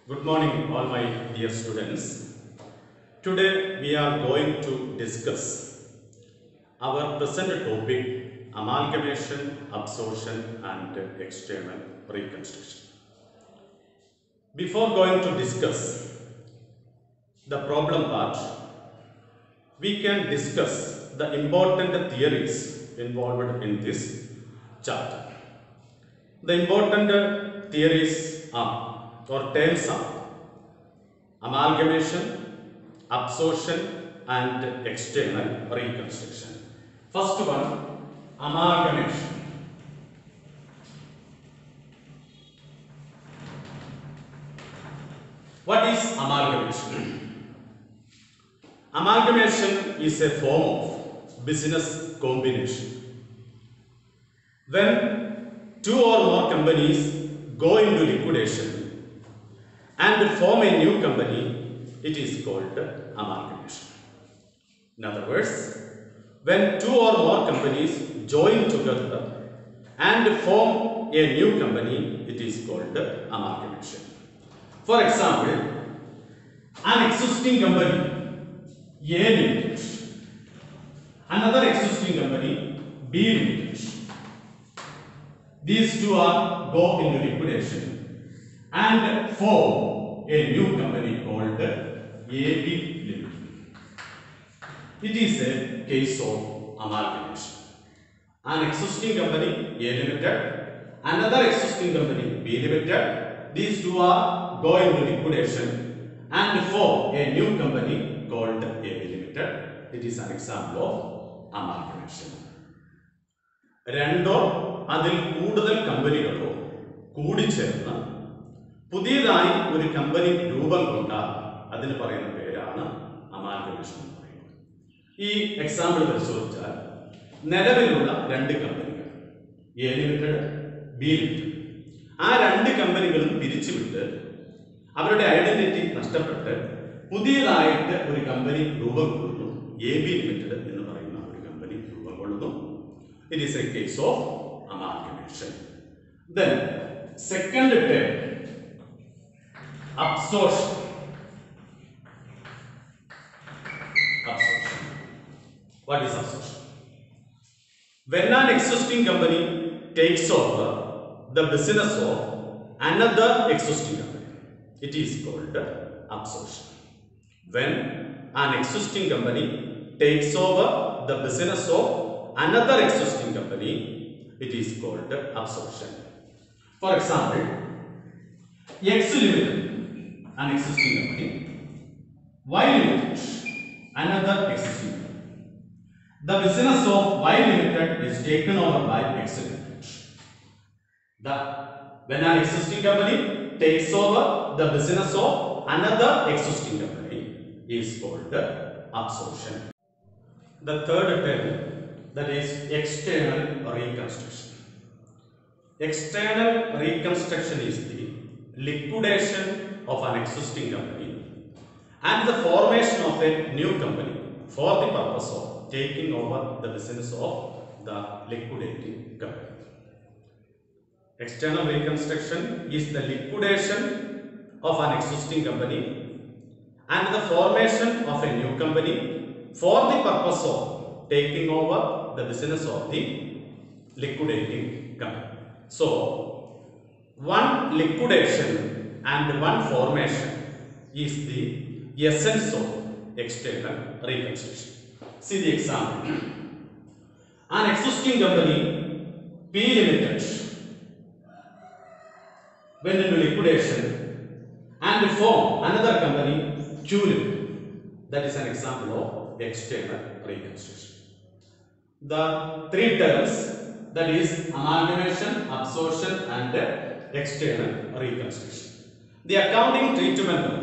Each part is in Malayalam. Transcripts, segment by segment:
Good morning, all my dear students. Today we are going to discuss our present topic amalgamation, absorption, and external reconstruction. Before going to discuss the problem part, we can discuss the important theories involved in this chapter. The important theories are or terms are amalgamation, absorption, and external reconstruction. First one, amalgamation. What is amalgamation? Amalgamation is a form of business combination. When two or more companies go into liquidation and form a new company, it is called amalgamation. In other words, when two or more companies join together and form a new company, it is called amalgamation. For example, an existing company A Limited, another existing company B Limited. These two are go into liquidation and form a new company called AB Limited. It is a case of amalgamation. An existing company A Limited, another existing company B Limited. These two are go into liquidation and form a new company called AB Limited. It is an example of amalgamation. രണ്ടോ അതിൽ കൂടുതൽ കമ്പനികളോ കൂടിച്ചേർന്ന് പുതിയതായി ഒരു കമ്പനി രൂപം കൊണ്ടാൽ അതിന് പറയുന്ന പേരാണ് അമാൽഗമേഷൻ എന്ന് പറയുന്നത്. ഈ എക്സാമ്പിൾ പരിശോധിച്ചാൽ നിലവിലുള്ള രണ്ട് കമ്പനികൾ എ ലിമിറ്റഡ് ബി ലിമിറ്റഡ്, ആ രണ്ട് കമ്പനികളും പിരിച്ചുവിട്ട് അവരുടെ ഐഡന്റിറ്റി നഷ്ടപ്പെട്ട് പുതിയതായിട്ട് ഒരു കമ്പനി രൂപം കൊള്ളുന്നു, എ ബി ലിമിറ്റഡ് എന്ന് പറയുന്ന ഒരു കമ്പനി രൂപം കൊള്ളുന്നു. It is a case of amalgamation. Then, second term, absorption. Absorption. What is absorption? When an existing company takes over the business of another existing company, it is called absorption. When an existing company takes over the business of another existing company, it is called absorption. For example, X Limited, an existing company, Y Limited, another existing company. The business of Y Limited is taken over by X Limited. When an existing company takes over the business of another existing company, is called absorption. The third term, that is external reconstruction. External reconstruction is the liquidation of an existing company and the formation of a new company for the purpose of taking over the business of the liquidating company. External reconstruction is the liquidation of an existing company and the formation of a new company for the purpose of taking over the business of the liquidating company. So, one liquidation and one formation is the essence of external reconstruction. See the example. An existing company P Limited went into liquidation and formed another company Q Limited. That is an example of external reconstruction. The three terms, that is amalgamation, absorption, and external reconstruction. The accounting treatment of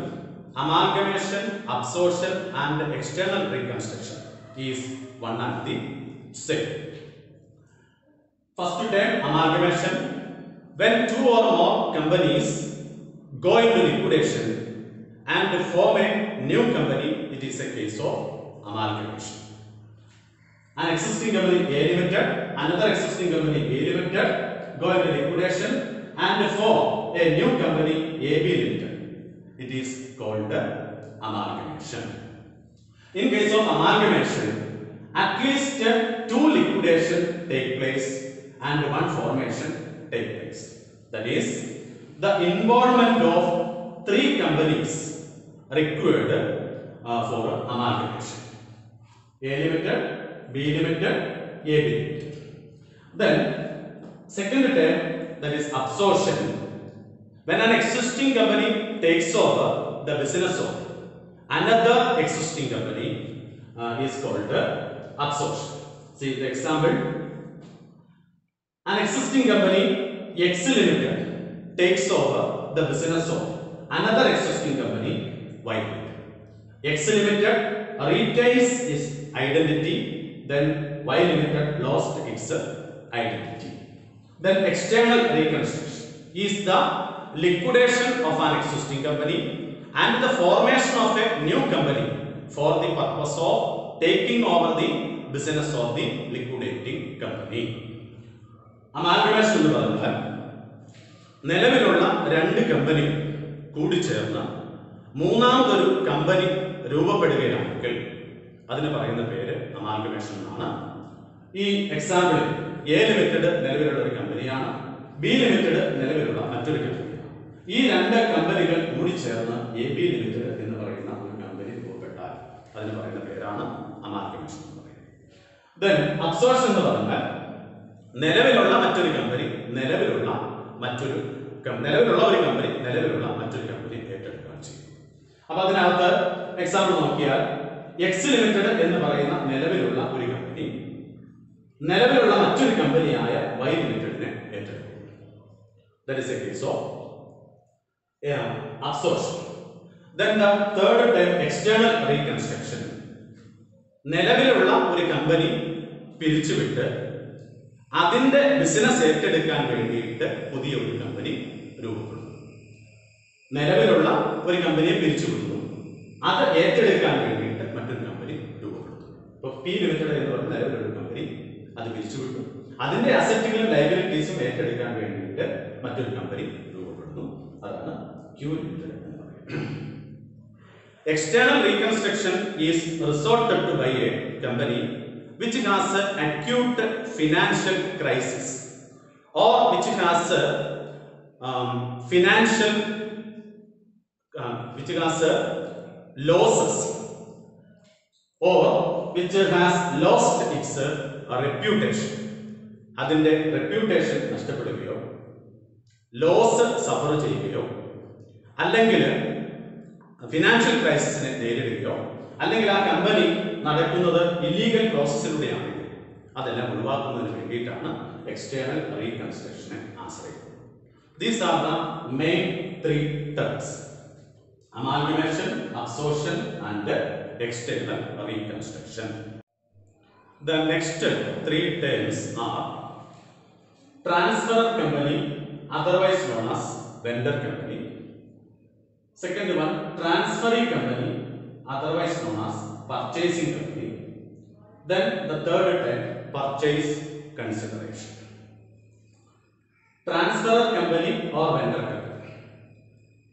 amalgamation, absorption, and external reconstruction is one and the same. First term, amalgamation. When two or more companies go into liquidation and form a new company, it is a case of amalgamation. An existing company A Limited, another existing company B Limited go into liquidation and form a new company AB Limited. It is called amalgamation. In case of amalgamation, at least two liquidation take place and one formation take place. That is, the involvement of three companies required for amalgamation: A Limited, B Limited, AB Limited. Then second term, that is absorption. When an existing company takes over the business of another existing company is called absorption. See the example. An existing company X Limited takes over the business of another existing company Y Limited. X Limited retains its identity, then Y Limited lost its identity. Then external reconstruction is the liquidation of an existing company and the formation of a new company for the purpose of taking over the business of the liquidating company. Amalgamation എന്ന് പറഞ്ഞാൽ നിലവിലുള്ള രണ്ട് കമ്പനി കൂടിച്ചേർന്ന് മൂന്നാമതൊരു കമ്പനി രൂപപ്പെടുകയാണെങ്കിൽ അതിന് പറയുന്ന പേര് അമാൽഗമേഷൻ എന്നാണ്. ഈ എക്സാമ്പിളിൽ എ ലിമിറ്റഡ് നിലവിലുള്ള ഒരു കമ്പനിയാണ്, ബി ലിമിറ്റഡ് നിലവിലുള്ള മറ്റൊരു കമ്പനിയാണ്. ഈ രണ്ട് കമ്പനികൾ കൂടി ചേർന്ന് എ ബി ലിമിറ്റഡ് എന്ന് പറയുന്ന ഒരു കമ്പനി രൂപപ്പെട്ടാൽ അതിന് പറയുന്ന പേരാണ് അമാൽഗമേഷൻ എന്ന് പറയുന്നത്. ദെൻ അബ്സോർപ്ഷൻ എന്ന് പറഞ്ഞാൽ നിലവിലുള്ള ഒരു കമ്പനി നിലവിലുള്ള മറ്റൊരു കമ്പനി ഏറ്റെടുക്കുകയാണ് ചെയ്യുന്നത്. അപ്പൊ അതിനകത്ത് എക്സാമ്പിൾ നോക്കിയാൽ എക്സ് ലിമിറ്റഡ് എന്ന് പറയുന്ന നിലവിലുള്ള ഒരു കമ്പനി നിലവിലുള്ള മറ്റൊരു കമ്പനിയായ വൈ ലിമിറ്റഡിനെ ഏറ്റെടുക്കും. That is A case of absorption. Then the third term, external reconstruction. നിലവിലുള്ള ഒരു കമ്പനി പിരിച്ചുവിട്ട് അതിന്റെ ബിസിനസ് ഏറ്റെടുക്കാൻ വേണ്ടിയിട്ട് പുതിയ ഒരു കമ്പനി രൂപപ്പെടുന്നു. നിലവിലുള്ള ഒരു കമ്പനിയെ പിരിച്ചുവിടുന്നു, അത് ഏറ്റെടുക്കാൻ വേണ്ടിയിട്ട് മറ്റൊരു കമ്പനി രൂപപ്പെടുന്നു. ഇപ്പൊ പി ലിമിറ്റഡ് എന്ന് പറയുന്ന നിലവിലുള്ള ഒരു കമ്പനി അത് പിരിച്ചുവിട്ടു, അതിന്റെ അസറ്റുകളും ലയബിലിറ്റീസും ഏറ്റെടുക്കാൻ വേണ്ടിയിട്ട് മറ്റൊരു കമ്പനി രൂപപ്പെടുന്നു. അതാണ് Q Limited എന്ന് പറയുന്നത്. External reconstruction is resorted to by a company which has an acute financial crisis or which has losses or which has lost its reputation. അതിന്റെ റെപ്യൂട്ടേഷൻ നഷ്ടപ്പെടുകയോ ലോസ് സഫർ ചെയ്യുകയോ അല്ലെങ്കിൽ ഫിനാൻഷ്യൽ ക്രൈസിസിനെ നേരിടുകയോ അല്ലെങ്കിൽ ആ കമ്പനി നടക്കുന്നത് ഇല്ലീഗൽ പ്രോസസ്സിലൂടെയാണെങ്കിൽ അതെല്ലാം ഒഴിവാക്കുന്നതിന് വേണ്ടിയിട്ടാണ് എക്സ്റ്റേണൽ റീകൺസ്ട്രക്ഷനെ ആശ്രയിക്കുന്നത്. These are the main three terms: amalgamation, absorption and external reconstruction. The next three terms are transfer company, otherwise known as vendor company. Second one, transferee company, otherwise known as purchasing company. Then the third term, purchase consideration. Transferor company or vendor company.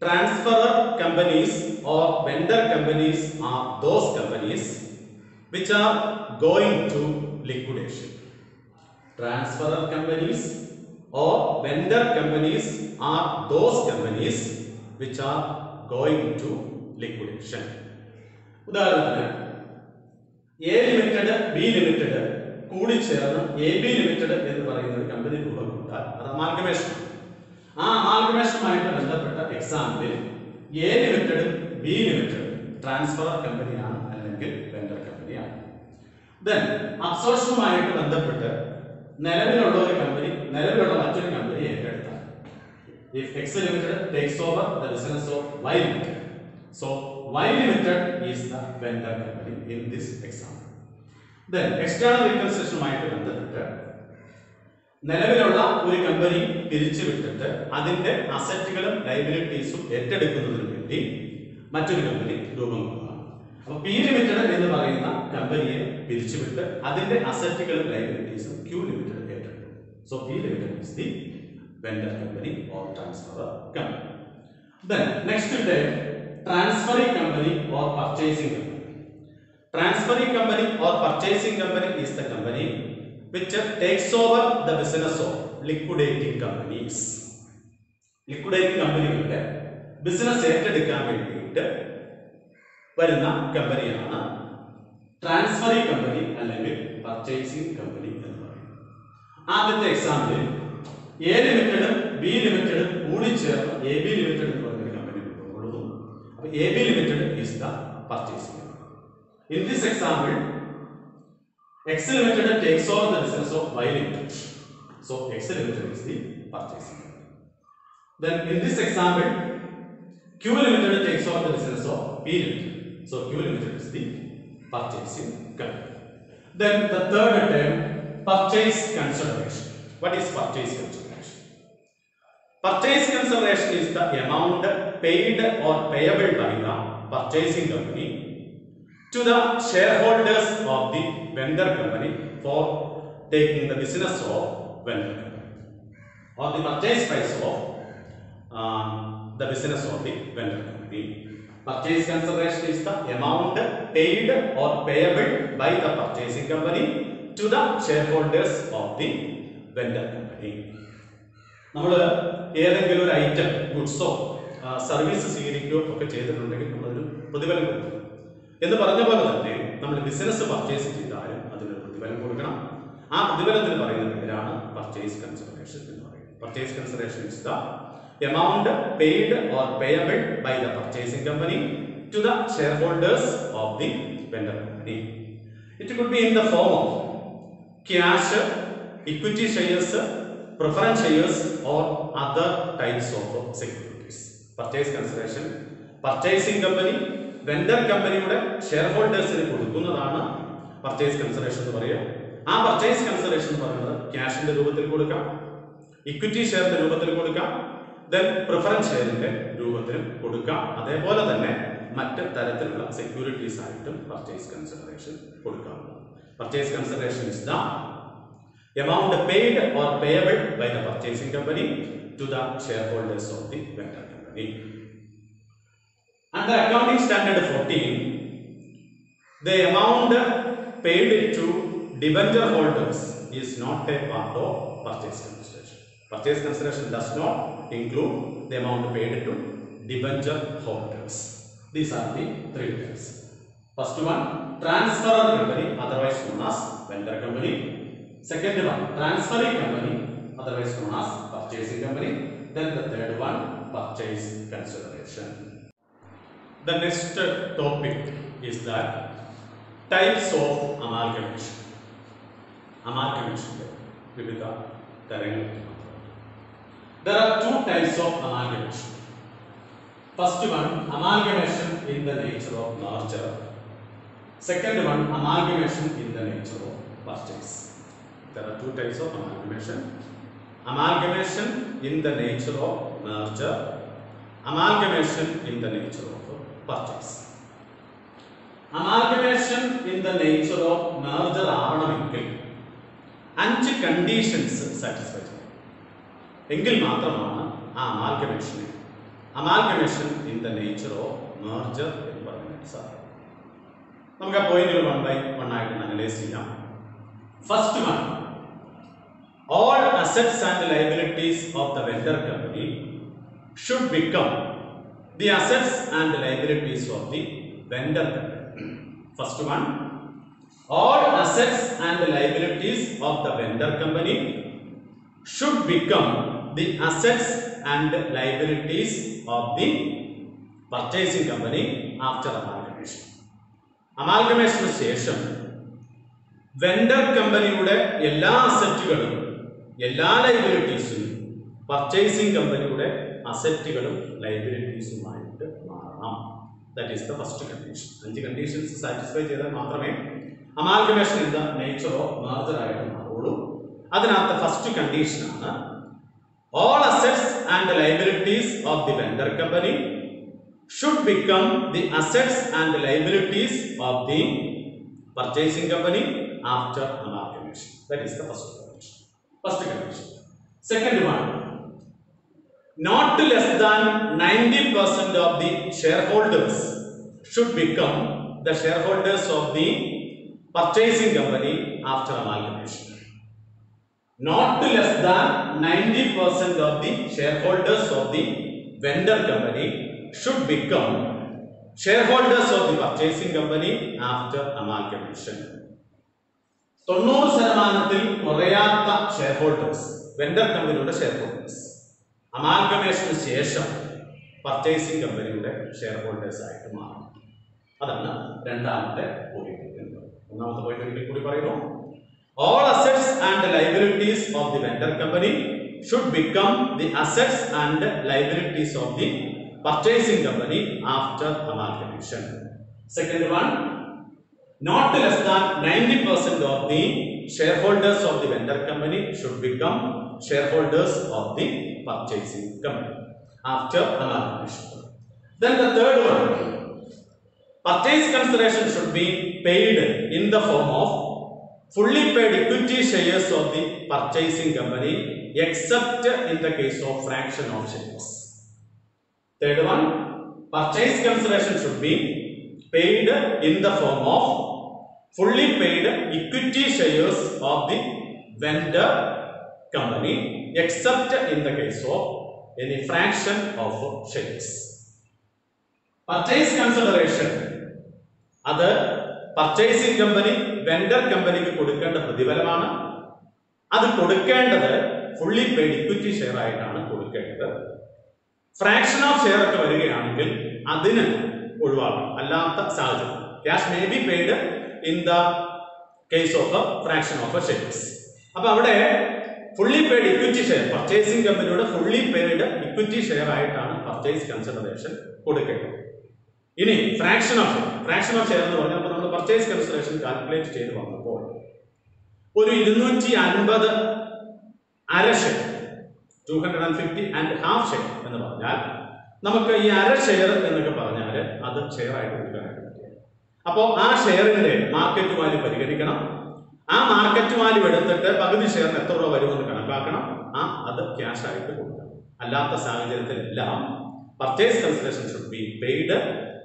Transferor companies or vendor companies are those companies which are going to liquidation. Transferor companies or vendor companies are those companies which are going to liquidation. ഉദാഹരണത്തിന് എ ലിമിറ്റഡ് ബി ലിമിറ്റഡ് കൂടി ചേർന്ന് എ ബി ലിമിറ്റഡ് എന്ന് പറയുന്ന ഒരു കമ്പനി രൂപപ്പെട്ടാൽ അത് അമാൽഗമേഷൻ. ആ അമാൽഗമേഷനുമായിട്ട് ബന്ധപ്പെട്ട എക്സാമ്പിൾ എ ലിമിറ്റഡും ബി ലിമിറ്റഡും ട്രാൻസ്ഫർ കമ്പനിയാണ് അല്ലെങ്കിൽ വെണ്ടർ കമ്പനിയാണ്. ദെൻ അബ്സോർപ്ഷനുമായിട്ട് ബന്ധപ്പെട്ട് നിലവിലുള്ള ഒരു കമ്പനി നിലവിലുള്ള മറ്റൊരു company ഏറ്റെടുത്താൽ if X Limited takes over the business of Y Limited, so Y Limited is the vendor company in this example. Then external reconstructionുമായിട്ട് ബന്ധപ്പെട്ട് നിലവിലുള്ള ഒരു കമ്പനി പിരിച്ചുവിട്ടിട്ട് അതിന്റെ അസറ്റുകളും ലയബിലിറ്റീസും ഏറ്റെടുക്കുന്നതിന് വേണ്ടി മറ്റൊരു കമ്പനി രൂപം കൊള്ളുക. അപ്പോൾ പി ലിമിറ്റഡ് എന്ന് പറയുന്ന കമ്പനിയെ പിരിച്ചുവിട്ട് അതിന്റെ അസറ്റുകളും ലയബിലിറ്റീസും ക്യൂ ലിമിറ്റഡ് ഏറ്റെടുക്കും. So P limited is the vendor company or transfer company. Then next term, transferring company or purchasing company. Transferring company or purchasing company is the company which takes over the business of liquidating companies. Liquidating companiകളുടെ ബിസിനസ് ഏറ്റെടുക്കാൻ വേണ്ടിയിട്ട് വരുന്ന കമ്പനിയാണ് ട്രാൻസ്ഫറിംഗ് കമ്പനി അല്ലെങ്കിൽ പർച്ചേസിംഗ് കമ്പനി എന്ന് പറയുന്നത്. ആദ്യത്തെ example A limited B limited കൂടി ചേർന്ന് എ ബി ലിമിറ്റഡ് എന്ന് പറയുന്ന കമ്പനി ഉള്ളതും. അപ്പോൾ A B limited is the purchasing company. In this example, X Limited takes over the business of Y Limited. So X Limited is the purchasing company. Then in this example, Q Limited takes over the business of P Limited. So Q Limited is the purchasing company. Then the third term, purchase consideration. What is purchase consideration? Purchase consideration is the amount paid or payable by the purchasing company to the shareholders of the vendor company for taking the business of vendor company, or the purchase price of the business of the vendor company. Purchase consideration is the amount paid or payable by the purchasing company to the shareholders of the vendor company. നമ്മൾ ഏതെങ്കിലും ഒരു ഐറ്റം ഗുഡ്സോ സർവീസ് സ്വീകരിക്കുകയോ ഒക്കെ ചെയ്തിട്ടുണ്ടെങ്കിൽ നമ്മളൊരു പ്രതിഫലം കൊടുക്കും എന്ന് പറഞ്ഞ പോലെ തന്നെ നമ്മൾ ബിസിനസ് പർച്ചേസ് ചെയ്താലും അതിനൊരു പ്രതിഫലം കൊടുക്കണം. ആ പ്രതിഫലത്തിന് പറയുന്ന പേരാണ് പർച്ചേസ് കൺസിഡറേഷൻ എന്ന് പറയുന്നത്. Purchase consideration is the amount paid or payable by the purchasing company to the shareholders of the vendor company. It could be in the form of cash, equity shares, preference shares or other types of securities. Purchase consideration purchasing company vendor കമ്പനിയുടെ ഷെയർ ഹോൾഡേഴ്സിന് കൊടുക്കുന്നതാണ് പർച്ചേസ് കൺസിഡറേഷൻ എന്ന് പറയുക. ആ പർച്ചേസ് കൺസിഡറേഷൻ എന്ന് പറയുന്നത് ക്യാഷിന്റെ രൂപത്തിൽ കൊടുക്കാം, ഇക്വിറ്റി ഷെയറിന്റെ രൂപത്തിൽ കൊടുക്കാം, ദെൻ പ്രിഫറൻസ് ഷെയറിന്റെ രൂപത്തിലും കൊടുക്കാം. അതേപോലെ തന്നെ മറ്റ് തരത്തിലുള്ള സെക്യൂരിറ്റീസ് ആയിട്ടും പർച്ചേസ് കൺസിഡറേഷൻ കൊടുക്കാവുന്നതാണ്. Purchase consideration is the amount paid or payable by the purchasing company to the shareholders of the vendor company. Under accounting standard 14, the amount paid to debenture holders is not a part of purchase consideration. Purchase consideration does not include the amount paid to debenture holders. These are the three types. First one, transferor company, otherwise known as vendor company. Second one, transferring company, otherwise known as purchasing company. Then the third one, purchase consideration. The next topic is that types of amalgamation. Amalgamation. There are two types of amalgamation. First one, amalgamation in the nature of merger. Second one, amalgamation in the nature of purchase. There are two types of amalgamation. Amalgamation in the nature of merger. Amalgamation in the nature of purchase. Amalgamation in the nature of merger ആവണമെങ്കിൽ 5 കണ്ടീഷൻസ് സാറ്റിസ്ഫൈ ചെയ്യണം. എങ്കിൽ മാത്രമാണ് ആ amalgamation in the nature of merger എന്ന് പറയാനായിട്ട് സാധിക്കും. നമുക്ക് ആ പോയിന്റുകൾ 1 by 1 ആയിട്ട് അനലൈസ് ചെയ്യാം. First one, all assets and liabilities of the vendor company should become the assets and liabilities of the vendor company. First one, all assets and liabilities of the vendor company should become the assets and liabilities of the purchasing company after amalgamation. Amalgamation ശേഷം വെൻഡർ കമ്പനിയുടെ എല്ലാ അസറ്റുകളും എല്ലാ ലൈബിലിറ്റീസും പർച്ചേസിംഗ് കമ്പനിയുടെ അസറ്റുകളും ലൈബിലിറ്റീസുമായിട്ട് മാറണം. That is the first condition. 5 conditions satisfy ചെയ്താൽ മാത്രമേ amalgamation in the nature of merger ആയിട്ട് മാറുള്ളൂ. അതിനകത്ത് ഫസ്റ്റ് കണ്ടീഷനാണ് all assets and liabilities of the vendor company should become the assets and liabilities of the purchasing company after amalgamation. That is the first condition. Second one, not less than 90% of the shareholders should become the shareholders of the purchasing company after amalgamation. Not less than 90% of the shareholders of the vendor company should become shareholders of the purchasing company after amalgamation. 90% കുറയാത്ത ഷെയർഹോൾഡേഴ്സ് വെണ്ടർ കമ്പനിയുടെ ഷെയർഹോൾഡേഴ്സ് അമാൽഗമേഷന് ശേഷം പർച്ചേസിംഗ് കമ്പനിയുടെ ഷെയർഹോൾഡേഴ്സ് ആയിട്ട് മാറും. അതാണ് രണ്ടാമത്തെ പോയിന്റ്. ഒന്നാമത്തെ പോയിന്റ് ഒരിക്കൽ കൂടി പറയുന്നു. All assets and liabilities of the vendor company should become the assets and liabilities of the purchasing company after amalgamation. Second one, not less than 90% of the shareholders of the vendor company should become shareholders of the purchasing company after amalgamation. Then the third one, purchase consideration should be paid in the form of fully paid equity shares of the purchasing company except in the case of fraction of shares. Third one, purchase consideration should be paid in the form of fully paid equity shares of the vendor company except in the case of any fraction of shares. Purchase consideration അത് പർച്ചേസിംഗ് കമ്പനി വെണ്ടർ കമ്പനിക്ക് കൊടുക്കേണ്ട പ്രതിഫലമാണ്. അത് കൊടുക്കേണ്ടത് ഫുള്ളി പെയ്ഡ് ഇക്വിറ്റി ഷെയർ ആയിട്ടാണ് കൊടുക്കേണ്ടത്. ഫ്രാക്ഷൻ ഓഫ് ഷെയർ ഒക്കെ വരികയാണെങ്കിൽ അതിന് ഒഴിവാക്കണം. അല്ലാത്ത സാഹചര്യം cash may be paid in the case of fraction of shares. അപ്പൊ അവിടെ fully paid equity share purchasing കമ്പനിയുടെ ഫുള്ളി പെയ്ഡ് ഇക്വിറ്റി ഷെയർ ആയിട്ടാണ് പർച്ചേസ് കൺസിഡറേഷൻ കൊടുക്കേണ്ടത്. ഇനി ഫ്രാക്ഷൻ ഓഫ് ഷെയർ എന്ന് പറഞ്ഞപ്പോൾ നമ്മൾ പർച്ചേസ് കൺസിഡറേഷൻ കാൽക്കുലേറ്റ് ചെയ്ത് വന്നപ്പോൾ ഒരു 250 അര ഷെയർ 250 and half ഷെയർ എന്ന് പറഞ്ഞാൽ നമുക്ക് ഈ അര ഷെയർ എന്നൊക്കെ പറഞ്ഞാൽ അത് ഷെയർ ആയിട്ട് കൊടുക്കാനായിട്ട് പറ്റില്ല. അപ്പോൾ ആ ഷെയറിന്റെ മാർക്കറ്റ് വാല്യൂ പരിഗണിക്കണം. ആ മാർക്കറ്റ് വാല്യൂ എടുത്തിട്ട് പകുതി ഷെയറിന് എത്ര രൂപ വരുമെന്ന് കണക്കാക്കണം. അത് ക്യാഷ് ആയിട്ട് കൊടുക്കണം. അല്ലാത്ത സാഹചര്യത്തിലെല്ലാം purchase consideration should be paid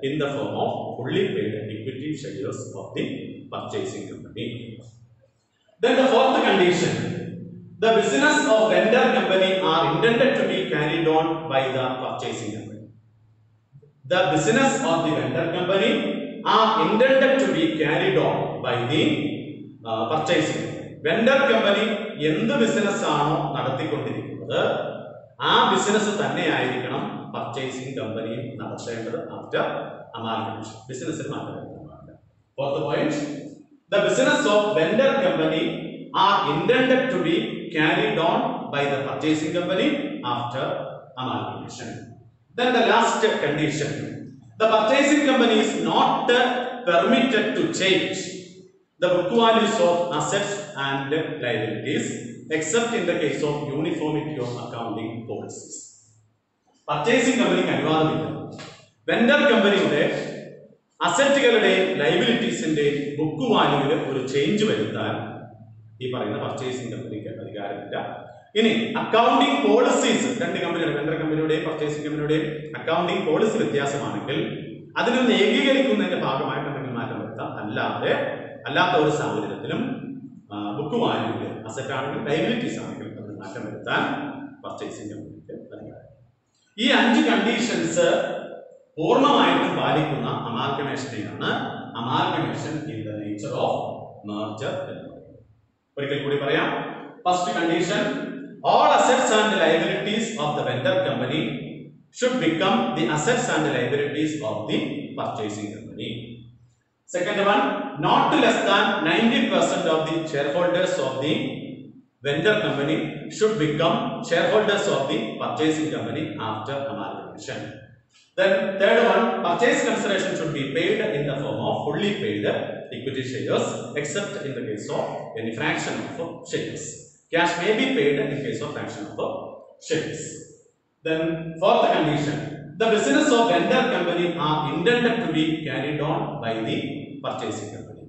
in the form of fully paid equity shares of the purchasing company. Then the fourth condition, the business of vendor company are intended to be carried on by the purchasing company. The business of the vendor company are intended to be carried on by the purchasing company. Vendor company എന്ത് ബിസിനസ് ആണോ നടത്തിക്കൊണ്ടിരിക്കുന്നത് ആ ബിസിനസ് തന്നെ ആയിരിക്കണം പർച്ചേസിംഗ് കമ്പനി നടത്തേണ്ടത് ആഫ്റ്റർ അമാൽഗമേഷൻ. ബിസിനസ്സിൽ മാറ്റം വരുത്താൻ പാടില്ല. Fourth point, the business of vendor company are intended to be carried on by the purchasing company after amalgamation. Then the last condition, the purchasing company is not permitted to change the book values of assets and liabilities except in the case of uniformity of accounting policies. Purchasing കമ്പനിക്ക് അനുവാദമില്ല വെണ്ടർ കമ്പനിയുടെ അസറ്റുകളുടെയും ലൈബിലിറ്റീസിന്റെയും ബുക്ക് വാല്യൂവിൽ ഒരു ചേഞ്ച് വരുത്താൻ ഈ പറയുന്ന പർച്ചേസിംഗ് കമ്പനിക്ക് അധികാരമില്ല. ഇനി അക്കൗണ്ടിംഗ് പോളിസീസ് രണ്ട് കമ്പനിയുടെ വെണ്ടർ കമ്പനിയുടെയും പർച്ചേസിംഗ് കമ്പനിയുടെയും അക്കൗണ്ടിംഗ് പോളിസി വ്യത്യാസമാണെങ്കിൽ അതിനൊന്ന് ഏകീകരിക്കുന്നതിന്റെ ഭാഗമായിട്ട് എന്തെങ്കിലും മാറ്റം വരുത്താം. അല്ലാത്ത ഒരു സാഹചര്യത്തിലും ബുക്ക് വാല്യൂവിൽ അസറ്റ് ആണെങ്കിൽ ലൈബിലിറ്റീസ് ആണെങ്കിൽ അതിന് മാറ്റം വരുത്താൻ പർച്ചേസിംഗ് കമ്പനിക്ക് അധികാരം. ഈ 5 കണ്ടീഷൻസ് പൂർണ്ണമായിട്ടും പാലിക്കുന്ന അമാൽഗമേഷനെയാണ് amalgamation in the nature of merger എന്ന് പറയുന്നത്. ഒരിക്കൽ കൂടി പറയാം. First condition, all assets and liabilities of the vendor company should become the assets and liabilities of the purchasing company. Second one, not less than 90% of the shareholders of the vendor company should become shareholders of the purchasing company after amalgamation. Then third one, purchase consideration should be paid in the form of fully paid equity shares except in the case of any fraction of shares. Cash may be paid in case of fraction of shares. Then fourth condition, the business of vendor company are intended to be carried on by the purchasing company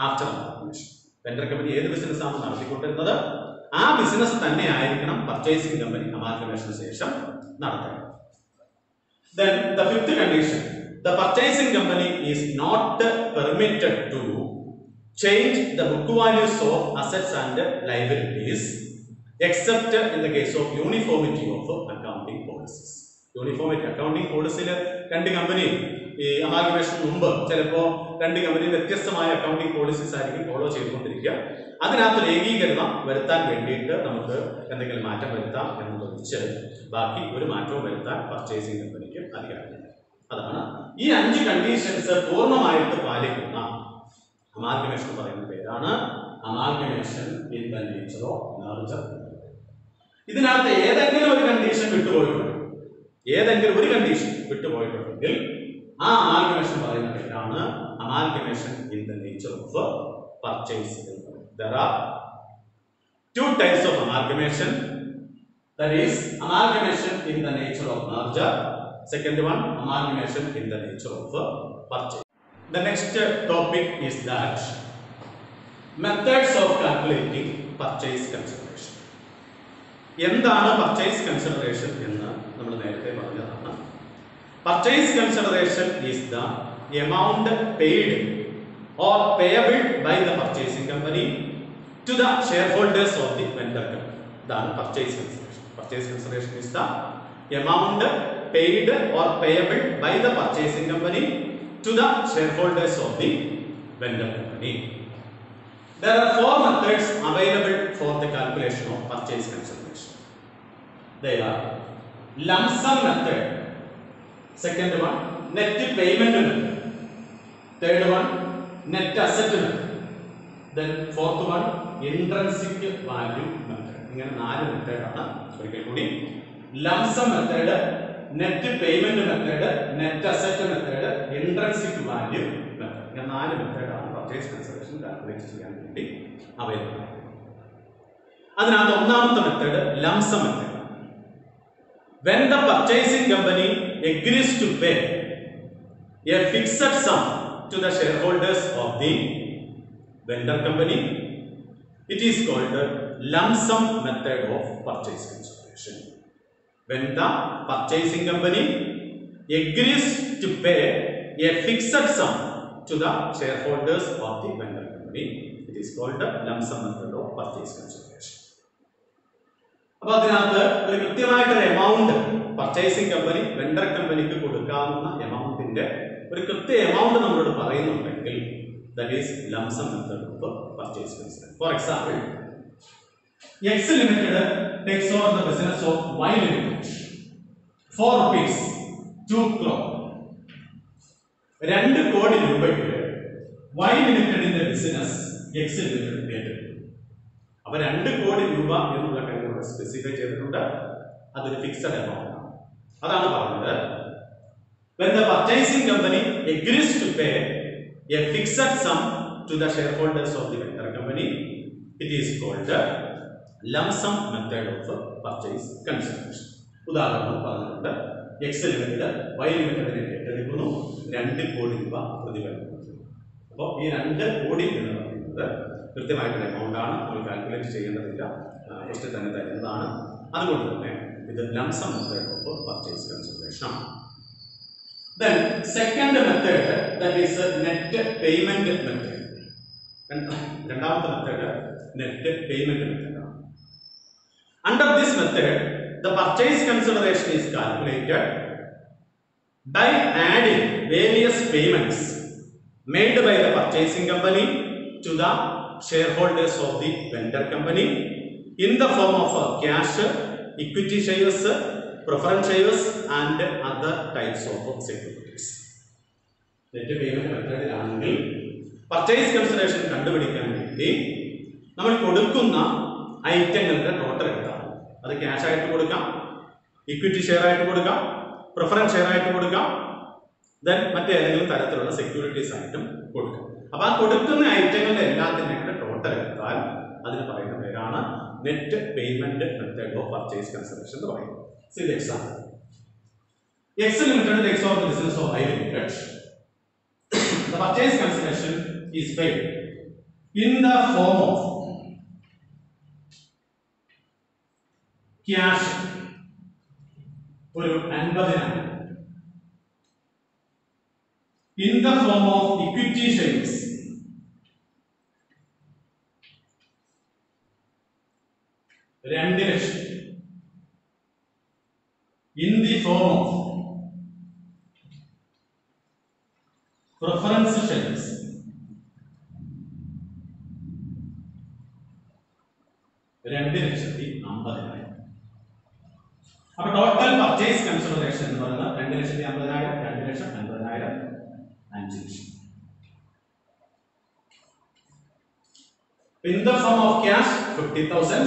after amalgamation. Vendor company ഏത് ബിസിനസ് ആണ് നടത്തിക്കൊണ്ടിരുന്നത് ആ ബിസിനസ് തന്നെ ആയിരിക്കണം പർച്ചേസിംഗ് കമ്പനി അമാൽഗമേഷന് ശേഷം നടത്തേണ്ടത്. Then the fifth condition, the purchasing company is not permitted to change the book values of assets and liabilities except in the case of uniformity of accounting policies. Uniformity accounting policy രണ്ട് കമ്പനി ഈ അമാൽഗമേഷൻ മുമ്പ് ചിലപ്പോൾ രണ്ട് കമ്പനി വ്യത്യസ്തമായ അക്കൗണ്ടിംഗ് പോളിസീസ് ആയിരിക്കും ഫോളോ ചെയ്തുകൊണ്ടിരിക്കുക. അതിനകത്ത് ഏകീകരണം വരുത്താൻ വേണ്ടിയിട്ട് നമുക്ക് എന്തെങ്കിലും മാറ്റം വരുത്താം എന്നതൊഴിച്ച് ബാക്കി ഒരു മാറ്റവും വരുത്താൻ പർച്ചേസിംഗ് കമ്പനിക്ക് അധികാരമില്ല. അതാണ് ഈ 5 കണ്ടീഷൻസ് പൂർണ്ണമായിട്ട് പാലിക്കുന്ന അമാൽഗമേഷൻ പറയുന്ന പേരാണ് amalgamation in the nature of merger. ഇതിനകത്ത് ഏതെങ്കിലും ഒരു കണ്ടീഷൻ വിട്ടുപോയിട്ടുണ്ടെങ്കിൽ ആ അമാൽഗമേഷൻ പറയുന്ന പേരാണ് amalgamation in the nature of purchase. There are 2 types of amalgamation, that is amalgamation in the nature of merger, second one amalgamation in the nature of purchase. The next topic is that methods of calculating purchase consideration. എന്താണ് purchase consideration എന്ന് നമ്മൾ നേരത്തെ പറഞ്ഞതാണ്. Purchase consideration is the amount paid or payable by the purchasing company to the shareholders of the vendor company. That's purchase consideration. Purchase consideration is the amount paid or payable by the purchasing company to the shareholders of the vendor company. There are 4 methods available for the calculation of purchase consideration. They are lump sum method, second one net payment method, third one net asset method, then fourth one intrinsic value method. ഇങ്ങനെ 4 മെത്തേഡാണ്. ഒരിക്കൽ കൂടി lump sum method, net payment method, net asset method, intrinsic value method. ഇങ്ങനെ 4 മെത്തേഡാണ് പർച്ചേസ് കൺസിഡറേഷൻ കാൽക്കുലേറ്റ് ചെയ്യാൻ വേണ്ടി അവൈലബിൾ ആയത്. അതിനകത്ത് ഒന്നാമത്തെ method lump sum method. When the purchasing company agrees to pay a fixed sum to the shareholders of the vendor company, it is called lump sum method of purchase consideration. When the purchasing company agrees to pay a fixed sum to the shareholders of the vendor company, it is called lump sum method of purchase consideration. അപ്പോൾ അതിനകത്ത് ഒരു കൃത്യമായിട്ടൊരു എമൗണ്ട് പർച്ചേസിംഗ് കമ്പനി വെണ്ടർ കമ്പനിക്ക് കൊടുക്കാവുന്ന എമൗണ്ടിന്റെ ഒരു കൃത്യ എമൗണ്ട് നമ്മളോട് പറയുന്നുണ്ടെങ്കിൽ that is lump sum method of purchase consideration. For example, X Limited takes over the business of Y Limited for rupees 2 crore. 2 കോടി രൂപയ്ക്ക് Y ലിമിറ്റഡിന്റെ ബിസിനസ് X ലിമിറ്റഡ് ഏറ്റെടുത്തു. അപ്പൊ 2 കോടി രൂപ എന്നുള്ള കാര്യം സ്പെസിഫൈ ചെയ്തിട്ടുണ്ട്. അതൊരു ഫിക്സഡ് എമൗണ്ട് ആണ്. അതാണ് പറഞ്ഞത് when the purchasing company agrees to pay a fixed sum to the shareholders of the vendor company, it is called lump sum method of purchase consideration. ഉദാഹരണം പറഞ്ഞിട്ടുണ്ട്, എക്സ് ലിമിറ്റഡ് വൈ ലിമിറ്റഡിനെ ഏറ്റെടുക്കുന്നു, 2 കോടി രൂപ പ്രതിഫലം. അപ്പോൾ ഈ 2 കോടി എന്ന് പറയുന്നത് കൃത്യമായിട്ടൊരു എമൗണ്ട് ആണ്. നമ്മൾ കാൽക്കുലേറ്റ് ചെയ്യേണ്ടതില്ല, ജസ്റ്റ് തന്നെ തരുന്നതാണ്. അതുകൊണ്ട് തന്നെ ഇത് lump sum method of purchase consideration ആണ്. Then second method, that is net payment method. രണ്ടാമത്തെ മെത്തേഡ് നെറ്റ് പേയ്മെന്റ് മെത്തേഡ് ആണ്. Under this method, the purchase consideration is calculated by adding various payments made by the purchasing company to the shareholders of the vendor company in the form of cash, equity shares, preference shares and other types of securities. Net payment method ആണെങ്കിൽ പർച്ചേസ് കൺസിഡറേഷൻ കണ്ടുപിടിക്കാൻ വേണ്ടി നമ്മൾ കൊടുക്കുന്ന ഐറ്റങ്ങളുടെ ടോട്ടൽ എടുക്കാം. അത് ക്യാഷ് ആയിട്ട് കൊടുക്കാം, ഇക്വിറ്റി ഷെയർ ആയിട്ട് കൊടുക്കാം, പ്രിഫറൻസ് ഷെയർ ആയിട്ട് കൊടുക്കാം, ദെൻ മറ്റേതെങ്കിലും തരത്തിലുള്ള സെക്യൂരിറ്റീസ് ആയിട്ടും കൊടുക്കാം. അപ്പൊ ആ കൊടുക്കുന്ന ഐറ്റങ്ങളുടെ എല്ലാത്തിൻ്റെയും ടോട്ടൽ എടുത്താൽ അതിന് പറയുന്ന പേരാണ് net payment method of purchase consideration എന്ന് പറയുന്നത്. See the example. X Limited takes over the business of Y Limited. The purchase consideration is paid in the form of cash, ഒരു 50,000 in the form of equity shares. 2,00,000 in the form of preference shares. 2,50,000. അപ്പോൾ ടോട്ടൽ പർച്ചേസ് കൺസിഡറേഷൻ എന്ന് പറയുന്നത് 2,50,000, 2,50,000, 5,00,000. In the form of cash 50,000,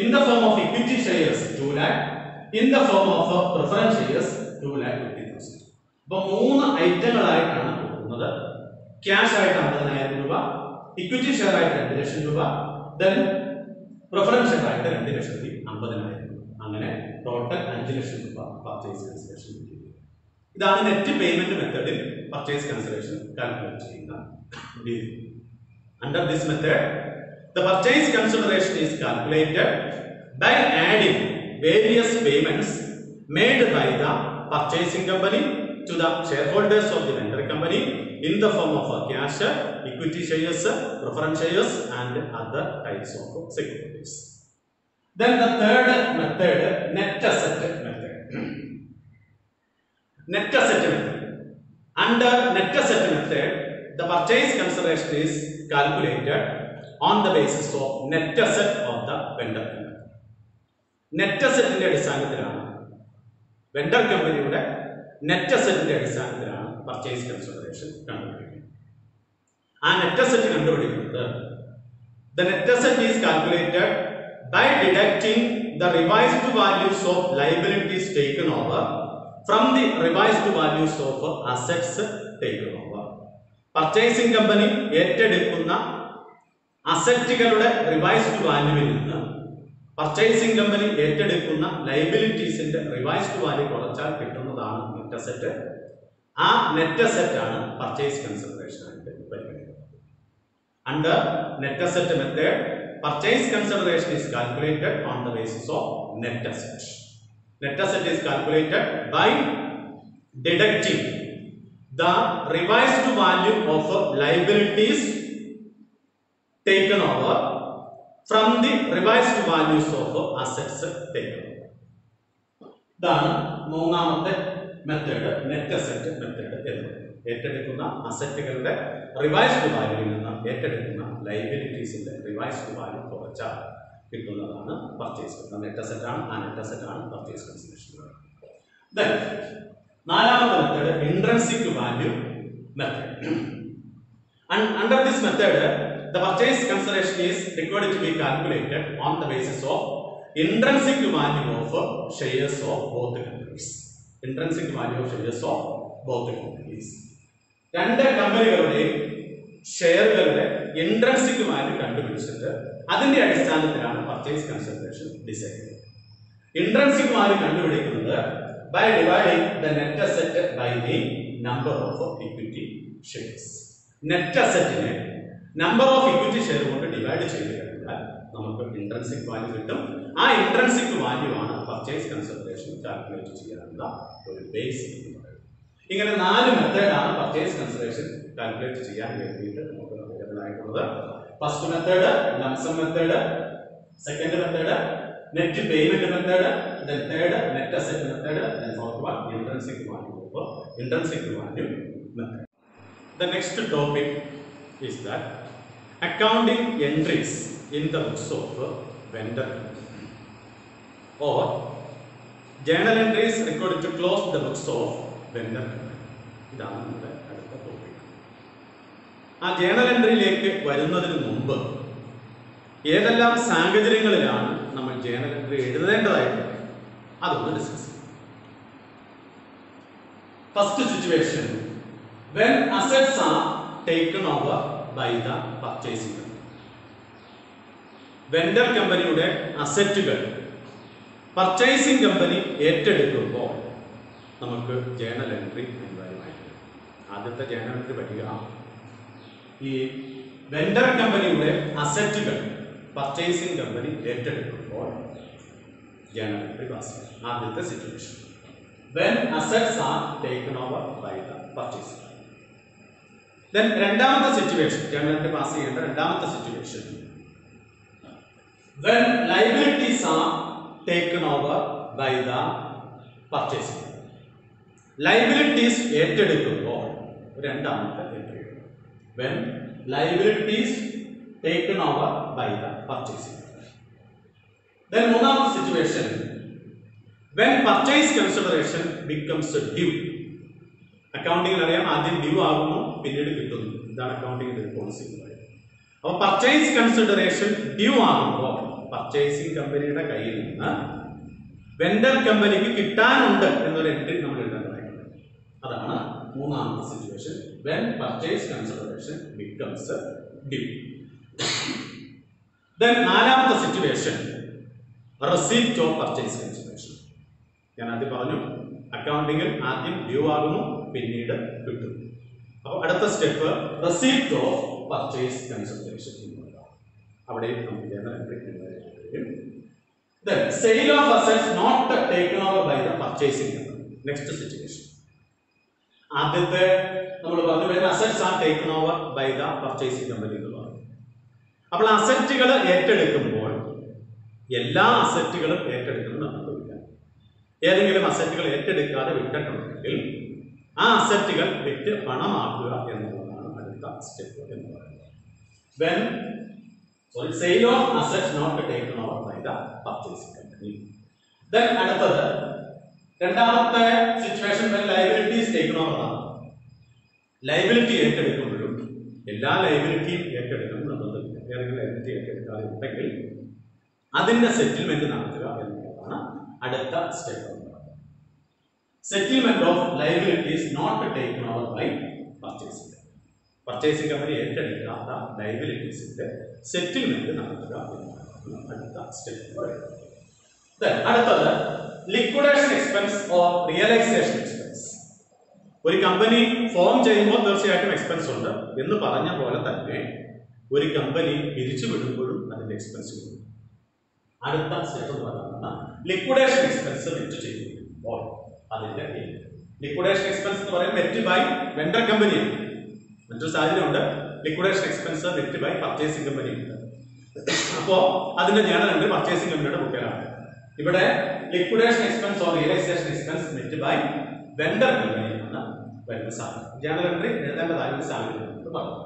in the form of equity shares 2 lakh, in the form of preference shares 2,50,000. അപ്പോൾ 3 ഐറ്റങ്ങളായിട്ടാണ് കൊടുക്കുന്നത്. ക്യാഷ് ആയിട്ട് 50,000 രൂപ, ഇക്വിറ്റി ഷെയർ ആയിട്ട് 2,00,000 രൂപ, ദെൻ പ്രിഫറൻസ് ഷെയർ ആയിട്ട് 2,50,000 രൂപ. അങ്ങനെ ടോട്ടൽ 5,00,000 രൂപ പർച്ചേസ് കൺസിഡറേഷൻ കിട്ടി. ഇതാണ് നെറ്റ് പേയ്മെന്റ് മെത്തേഡിൽ പർച്ചേസ് കൺസിഡറേഷൻ കാൽക്കുലേറ്റ് ചെയ്യുന്ന രീതി. Under this method, the purchase consideration is calculated by adding various payments made by the purchasing company to the shareholders of the vendor company in the form of cash, equity shares, preference shares, and other types of securities. Then the third method, net asset method. Net asset method. Under net asset method, the purchase consideration is calculated on the basis of net asset of the vendor company. Net asset ന്റെ അടിസ്ഥാനത്തിലാണ് വെണ്ടർ കമ്പനിയുടെ നെറ്റ് അസറ്റിന്റെ അടിസ്ഥാനത്തിലാണ് പർച്ചേസ് കൺസിഡറേഷൻ കണ്ടുപിടിക്കുന്നത്. ആ നെറ്റ് അസറ്റ് കണ്ടുപിടിക്കുന്നത് the net asset is calculated by deducting the revised values of liabilities taken over from the revised values of assets taken over. Purchasing company ഏറ്റെടുക്കുന്ന അസറ്റുകളുടെ റിവൈസ്ഡ് വാല്യൂവിൽ നിന്ന് പർച്ചേസിംഗ് കമ്പനി ഏറ്റെടുക്കുന്ന ലയബിലിറ്റീസിന്റെ റിവൈസ്ഡ് വാല്യൂ കുറച്ചാൽ കിട്ടുന്നതാണ് നെറ്റ് അസറ്റ്. ആ നെറ്റ് അസറ്റ് ആണ് പർച്ചേസ് കൺസിഡറേഷൻ ആയിട്ട് പരിഗണിക്കുന്നത്. Under net asset method, purchase consideration is calculated on the basis of net asset. Net asset is calculated by deducting the revised value of liabilities taken over from the revised values of assets taken over. ഇതാണ് മൂന്നാമത്തെ മെത്തേഡ്, നെറ്റ് അസറ്റ് മെത്തേഡ് എന്ന്. ഏറ്റെടുക്കുന്ന അസറ്റുകളുടെ റിവൈസ്ഡ് വാല്യൂവിൽ നിന്ന് ഏറ്റെടുക്കുന്ന ലയബിലിറ്റീസിന്റെ റിവൈസ്ഡ് വാല്യൂ കുറച്ചാൽ കിട്ടുന്നതാണ് പർച്ചേസ്. നെറ്റ് അസറ്റ് ആണ്, ആ നെറ്റ് അസറ്റ് ആണ് പർച്ചേസ് കൺസിഡറേഷൻ. ദെൻ നാലാമത്തെ method, intrinsic value method. Under this method, the purchase consideration is required to be calculated on the basis of intrinsic value of shares of both companies. Intrinsic value of shares of both companies. രണ്ട് കമ്പനികളുടെയും ഷെയറുകളുടെ ഇൻട്രിൻസിക് വാല്യൂ കണ്ടുപിടിച്ചിട്ട് അതിന്റെ അടിസ്ഥാനത്തിലാണ് പർച്ചേസ് കൺസിഡറേഷൻ ഡിസൈഡ് ചെയ്യുന്നത്. ഇൻട്രിൻസിക് വാല്യൂ കണ്ടുപിടിക്കുന്നത് by dividing the net asset by the number of equity shares. Net asset നെ number of equity share കൊണ്ട് ഡിവൈഡ് ചെയ്ത് കഴിഞ്ഞാൽ നമുക്ക് ഇൻട്രിൻസിക് വാല്യൂ കിട്ടും. ആ ഇൻട്രിൻസിക് വാല്യൂ ആണ് പർച്ചേസ് കൺസിഡറേഷൻ കാൽക്കുലേറ്റ് ചെയ്യാനുള്ള ഒരു ബേസ് എന്ന് പറയുന്നത്. ഇങ്ങനെ 4 മെത്തേഡാണ് പർച്ചേസ് കൺസിഡറേഷൻ കാൽക്കുലേറ്റ് ചെയ്യാൻ വേണ്ടിയിട്ട് നമുക്ക് അവൈലബിൾ ആയിട്ടുള്ളത്. First method lump sum method, second method net payment method, then third net asset method, then fourth one intrinsic value method. The next topic is that accounting entries in the books of vendor or journal entries required to close the books of vendor. ഇതാണ് നമ്മുടെ അടുത്ത ടോപ്പിക്. ആ ജേണൽ എൻട്രിയിലേക്ക് വരുന്നതിന് മുമ്പ് ഏതെല്ലാം സാഹചര്യങ്ങളിലാണ് നമ്മൾ ജേണൽ എൻട്രി എഴുതേണ്ടതായിട്ട് അതൊന്ന് ഡിസ്കസ് ചെയ്യാം. First situation, when assets are taken over by the purchasing company. Vendor കമ്പനിയുടെ അസറ്റുകൾ പർച്ചേസിംഗ് കമ്പനി ഏറ്റെടുക്കുമ്പോൾ നമുക്ക് ജേണൽ എൻട്രി അനിവാര്യമായിട്ട്. ആദ്യത്തെ ജേണൽ എൻട്രി വരിക ഈ വെണ്ടർ കമ്പനിയുടെ അസറ്റുകൾ പർച്ചേസിംഗ് കമ്പനി ഏറ്റെടുക്കുമ്പോൾ ജേണൽ എൻട്രി പാസ് ചെയ്യും. ആദ്യത്തെ situation. when assets are taken over by the purchaser. Then രണ്ടാമത്തെ സിറ്റുവേഷൻ, ജനറൽ പാസ് ചെയ്യേണ്ട രണ്ടാമത്തെ situation, when liabilities are taken over by the purchaser. Liabilities ഏറ്റെടുക്കുമ്പോൾ രണ്ടാമത്തെ entry, when liabilities taken over by the purchaser. Then മൂന്നാമത്തെ situation, when purchase consideration becomes due. അക്കൗണ്ടിങ്ങിൽ അറിയാം, ആദ്യം ഡ്യൂ ആകുന്നു, പിന്നീട് കിട്ടുന്നു. ഇതാണ് അക്കൗണ്ടിങ്ങിന്റെ പോളിസി. അപ്പോൾ പർച്ചേസ് കൺസിഡറേഷൻ ഡ്യൂ ആകുമ്പോൾ പർച്ചേസിംഗ് കമ്പനിയുടെ കയ്യിൽ നിന്ന് വെൻഡർ കമ്പനിക്ക് കിട്ടാനുണ്ട് എന്നൊരു എൻട്രി നമ്മൾ എഴുതേണ്ടതായിട്ടുണ്ട്. അതാണ് മൂന്നാമത്തെ situation, when purchase consideration becomes due. Then നാലാമത്തെ situation, receipt of purchase consideration. ഞാൻ ആദ്യം പറഞ്ഞു, അക്കൗണ്ടിങ്ങിൽ ആദ്യം ഡ്യൂ ആകുന്നു, പിന്നീട് കിട്ടുന്നു. അപ്പോൾ അടുത്ത step receipt of purchase consideration. അവിടെ നമുക്ക് ജനറൽ എൻട്രി കഴിയും. Then sale of assets not taken over by the purchasing company. Next situation. ആദ്യത്തെ നമ്മൾ പറഞ്ഞു, when assets are taken over by the purchasing company എന്ന് പറഞ്ഞു. അപ്പോൾ അസറ്റുകൾ ഏറ്റെടുക്കുമ്പോൾ എല്ലാ അസറ്റുകളും ഏറ്റെടുക്കുന്നത് നടക്കില്ല. ഏതെങ്കിലും അസറ്റുകൾ ഏറ്റെടുക്കാതെ വിട്ടിട്ടുണ്ടെങ്കിൽ ആ അസറ്റുകൾ വിറ്റ് പണമാക്കുക എന്നുള്ളതാണ് അടുത്ത സ്റ്റെപ്പ് എന്ന് പറയുന്നത്. When sale of assets not taken over by the purchasing company. Then അടുത്തത് രണ്ടാമത്തെ situation, when liabilities taken over ആണ്. ലയബിലിറ്റി ഏറ്റെടുക്കുമ്പോഴും എല്ലാ ലയബിലിറ്റിയും ഏറ്റെടുക്കണം നിർബന്ധമില്ല. ഏതെങ്കിലും ലയബിലിറ്റി ഏറ്റെടുക്കാതെ ഉണ്ടെങ്കിൽ അതിന്റെ സെറ്റിൽമെന്റ് നടത്തുക എന്നുള്ളതാണ് അടുത്ത step. Settlement of liabilities not taken over by purchasing. Purchasing company ഏറ്റെടുക്കാത്ത ലയബിലിറ്റീസിന്റെ സെറ്റിൽമെന്റ് നടത്തുക എന്നുള്ളതാണ് അടുത്ത സ്റ്റെപ്പ്. അടുത്തത് liquidation expense or realisation expense. ഒരു കമ്പനി ഫോം ചെയ്യുമ്പോൾ തീർച്ചയായിട്ടും എക്സ്പെൻസ് ഉണ്ട് എന്ന് പറഞ്ഞ പോലെ തന്നെ ഒരു കമ്പനി പിരിച്ചുവിടുമ്പോഴും അതിന്റെ എക്സ്പെൻസ് ഉണ്ട്. അടുത്ത സ്റ്റെപ്പ് എന്ന് പറയുന്നത് ലിക്വിഡേഷൻ എക്സ്പെൻസ് നെറ്റ് ചെയ്യുമ്പോൾ അതിന്റെ ലിക്വിഡേഷൻ എക്സ്പെൻസ് എന്ന് പറയുന്നത് നെറ്റ് ബൈ വെണ്ടർ കമ്പനിയാണ്. മറ്റൊരു സാഹചര്യമുണ്ട്, liquidation expense net by purchasing company ഉണ്ട്. അപ്പോൾ അതിന്റെ ജേണൽ എൻട്രി പർച്ചേസിംഗ് കമ്പനിയുടെ ബുക്കിലാണ്. ഇവിടെ liquidation expense or realisation expense net by vendor company ആണ് വരുന്ന സാധനം. ജേണൽ എൻട്രി എഴുതേണ്ടതായ ഒരു സാഹചര്യം പറഞ്ഞു.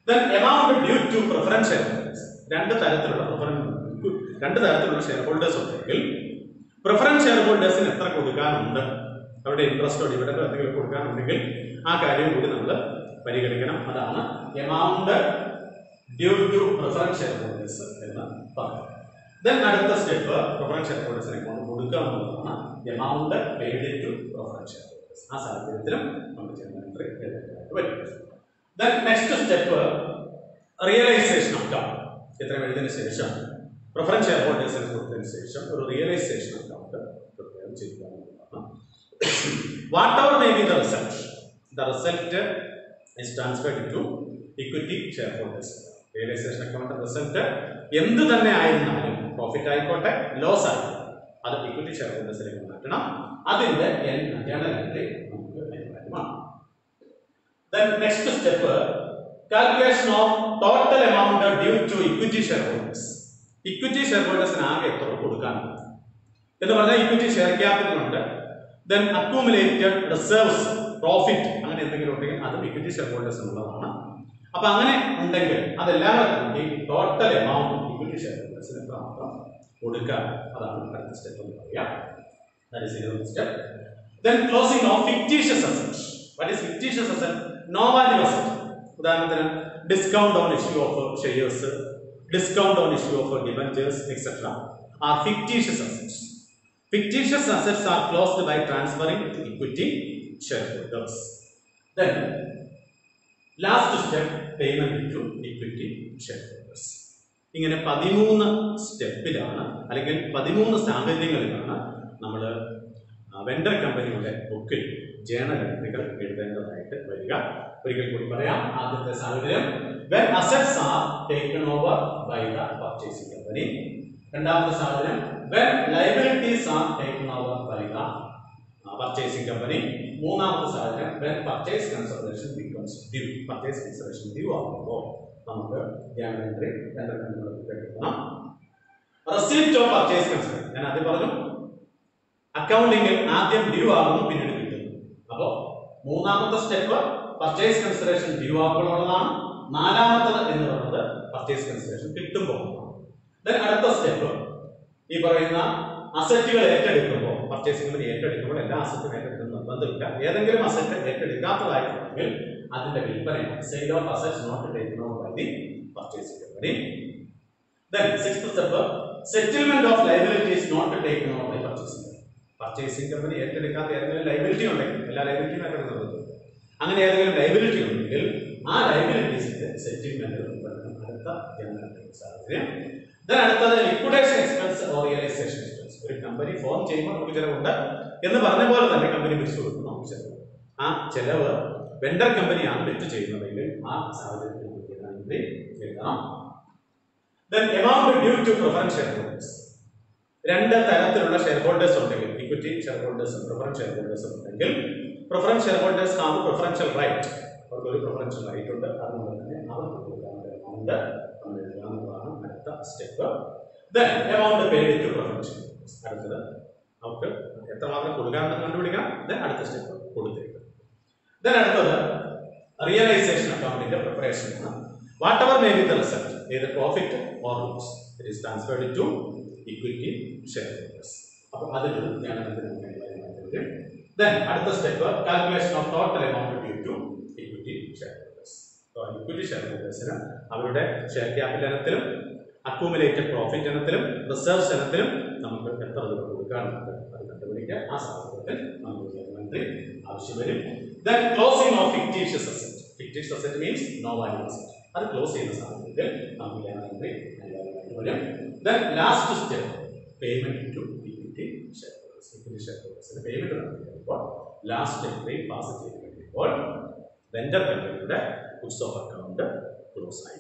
Then amount due to preference shareholders. രണ്ട് തരത്തിലുള്ള ഷെയർ ഹോൾഡേഴ്സ് ഉണ്ടെങ്കിൽ പ്രിഫറൻസ് ഷെയർ ഹോൾഡേഴ്സിന് എത്ര കൊടുക്കാനുണ്ട്, അവരുടെ ഇൻട്രസ്റ്റോ ഡിവിഡൻഡോ എന്തെങ്കിലും കൊടുക്കാനുണ്ടെങ്കിൽ ആ കാര്യം കൂടി നമ്മൾ പരിഗണിക്കണം. അതാണ് amount due to preference share holders എന്ന് പറയുന്നത്. ദെൻ അടുത്ത സ്റ്റെപ്പ് പ്രിഫറൻസ് ഷെയർ ഹോൾഡേഴ്സിനെ കൊണ്ട് കൊടുക്കുക എന്നുള്ളതാണ് amount paid to preference share holders. ആ സാഹചര്യത്തിലും നമുക്ക് എൻട്രി എഴുതേണ്ടതായിട്ട് വരും. Then next step, realization account. ഇത്രയും എഴുതിയതിനു ശേഷം പ്രിഫറൻസ് ഷെയർ ഹോൾഡേഴ്സിന് കൊടുത്തതിന് ശേഷം ഒരു റിയലൈസേഷൻ അക്കൗണ്ട് പ്രിപ്പയർ ചെയ്യുക എന്നുള്ളതാണ്. Whatever may be the result is transferred to equity shareholders. Realisation account result എന്ത് തന്നെ ആയിരുന്നാലും, പ്രോഫിറ്റ് ആയിക്കോട്ടെ ലോസ് ആയിക്കോട്ടെ, അത് ഇക്വിറ്റി ഷെയർ ഹോൾഡേഴ്സിലേക്ക് മാറ്റണം. അതിന്റെ ജേണൽ എൻട്രി നമുക്ക് അനിവാര്യമാണ്. Then next step, calculation of total amount due to equity shareholders. Equity shareholders ആകെ എത്ര കൊടുക്കാനുണ്ട് എന്ന് പറഞ്ഞാൽ ഇക്വിറ്റി ഷെയർ ക്യാപിറ്റൽ ഉണ്ട്. Then accumulated reserves, profit അങ്ങനെ എന്തെങ്കിലും ഉണ്ടെങ്കിൽ അത് ഇക്വിറ്റി ഷെയർ ഹോൾഡേഴ്സ് എന്നുള്ളതാണ്. അപ്പൊ അങ്ങനെ ഉണ്ടെങ്കിൽ അതെല്ലാം കൂടി ടോട്ടൽ എമൗണ്ട് ഇക്വിറ്റി ഷെയർ ഹോൾഡേഴ്സിന് മാത്രം കൊടുക്കാം. അതാണ് അടുത്ത സ്റ്റെപ്പ് എന്ന് പറയാം. That is the step. Then closing of fictitious assets. What is fictitious asset? No value asset. ഉദാഹരണത്തിന് discount on issue of shares, discount on issue of debentures etcetera are fictitious assets. Fictitious assets are closed by transferring to equity shareholders. Then last step, payment to equity shareholders. ഇങ്ങനെ 13 സ്റ്റെപ്പിലാണ് അല്ലെങ്കിൽ 13 സാഹചര്യങ്ങളിലാണ് നമ്മൾ വെണ്ടർ കമ്പനിയുടെ ബുക്കിൽ ജേണൽ എൻട്രികൾ എഴുതേണ്ടതായിട്ട് വരിക. ഒരിക്കൽ കൂടി പറയാം. ആദ്യത്തെ സാഹചര്യം, when assets are taken over by the purchasing company. രണ്ടാമത്തെ സാഹചര്യം, when liabilities are taken over by the purchasing company. മൂന്നാമത്തെ സാധനം when purchase consideration becomes due. Purchase consideration due ആകുമ്പോൾ നമുക്ക് ജേണൽ എൻട്രി എടുക്കണം. റെസിപ്റ്റ് ഓഫ് പർച്ചേസ് കൺസിഡറേഷൻ ഞാൻ ആദ്യം പറഞ്ഞു, അക്കൗണ്ടിങ്ങിൽ ആദ്യം ഡ്യൂ ആകുന്നു പിന്നീട് കിട്ടുന്നു. അപ്പോൾ മൂന്നാമത്തെ സ്റ്റെപ്പ് പർച്ചേസ് കൺസിഡറേഷൻ ഡ്യൂ ആകുമ്പോഴുള്ളതാണ്. നാലാമത്തത് എന്ന് പറയുന്നത് പർച്ചേസ് കൺസിഡറേഷൻ കിട്ടുമ്പോൾ. അടുത്ത സ്റ്റെപ്പ് ഈ പറയുന്ന അസറ്റുകൾ ഏറ്റെടുക്കുമ്പോൾ, പർച്ചേസിംഗ് കമ്പനി ഏറ്റെടുക്കുമ്പോൾ എല്ലാ അസറ്റും ഏറ്റെടുക്കുന്ന നിർബന്ധമില്ല. ഏതെങ്കിലും അസറ്റ് ഏറ്റെടുക്കാത്തതായിട്ടുണ്ടെങ്കിൽ അതിന്റെ വിൽപ്പന, sale of assets not taken over by the purchasing company. Then sixth step, settlement of liabilities not taken over by purchasing company. Purchasing company ഏറ്റെടുക്കാത്ത ഏതെങ്കിലും ലൈബിലിറ്റി ഉണ്ടെങ്കിൽ, എല്ലാ ലൈബിലിറ്റിയും ഏറ്റെടുക്കുന്നത്, അങ്ങനെ ഏതെങ്കിലും ലൈബിലിറ്റി ഉണ്ടെങ്കിൽ ആ ലൈബിലിറ്റീസിന്റെ സെറ്റിൽമെന്റ് അടുത്ത ജനറൽ സാഹചര്യം. അടുത്തത് liquidation expense or realisation expense. ഒരു കമ്പനി ഫോം ചെയ്യുമ്പോൾ നമുക്ക് ചിലവുണ്ട് എന്ന് പറഞ്ഞ പോലെ തന്നെ കമ്പനി പിരിച്ചു കൊടുക്കും നമുക്ക് ചിലവ്. ആ ചിലവ് വെണ്ടർ കമ്പനിയാണ് വിറ്റ് ചെയ്യുന്നതെങ്കിൽ ആ സാഹചര്യത്തിൽ എഴുതണം. Then amount due to preference shareholders. രണ്ട് തരത്തിലുള്ള ഷെയർ ഹോൾഡേഴ്സ് ഉണ്ടെങ്കിൽ, ഇക്വിറ്റി ഷെയർ ഹോൾഡേഴ്സും പ്രിഫറൻസ് ഷെയർ ഹോൾഡേഴ്സും ഉണ്ടെങ്കിൽ, preference share holders have preferential right. അവർക്ക് ഒരു പ്രിഫറൻഷ്യൽ റൈറ്റ് ഉണ്ട്. അതുകൊണ്ട് തന്നെ അവർക്ക് കൊടുക്കാനുള്ള എമൗണ്ട് നമ്മൾ എഴുതാവുന്നതാണ് അടുത്ത step. Then amount paid to preference shareholders. അടുത്തത് നമുക്ക് എത്രമാത്രം കൊടുക്കാമെന്ന് കണ്ടുപിടിക്കണം. Then അടുത്ത സ്റ്റെപ്പ് കൊടുത്തേക്കും. Then അടുത്തത് റിയലൈസേഷൻ അക്കൗണ്ടിന്റെ പ്രിപ്പറേഷൻ ആണ്. Whatever may be the result, either profit or loss, it is transferred to equity shareholders. അപ്പോൾ അതിലൊരു ജ്ഞാനത്തിന്. Then അടുത്ത step calculation of total amount due to equity shareholders. Equity ഷെയർഹോൾഡേഴ്സിന് അവരുടെ ഷെയർ ക്യാപിറ്റൽ ഇനത്തിലും അക്യൂമുലേറ്റഡ് പ്രോഫിറ്റ് ഇനത്തിലും റിസർവ്സ് ഇനത്തിലും നമുക്ക് എത്ര രൂപ കൊടുക്കാനുണ്ട് അത് കണ്ടുപിടിക്കുക. ആ സാഹചര്യത്തിൽ നമുക്ക് ജനറൽ ആവശ്യം വരും. Then closing of fictitious asset. Fictitious asset means no value asset. അത് ക്ലോസ് ചെയ്യുന്ന സാഹചര്യത്തിൽ നമുക്ക് ജനറൽ എൻട്രി വരും. Then last step payment to equity shareholders. Equity shareholders payment നടത്തിയപ്പോൾ ലാസ്റ്റ് എൻട്രി പാസ് ചെയ്ത് കഴിയുമ്പോൾ വെണ്ടർ കമ്പനിയുടെ ബുക്സ് ഓഫ് അക്കൗണ്ട് ക്ലോസ് ആയി.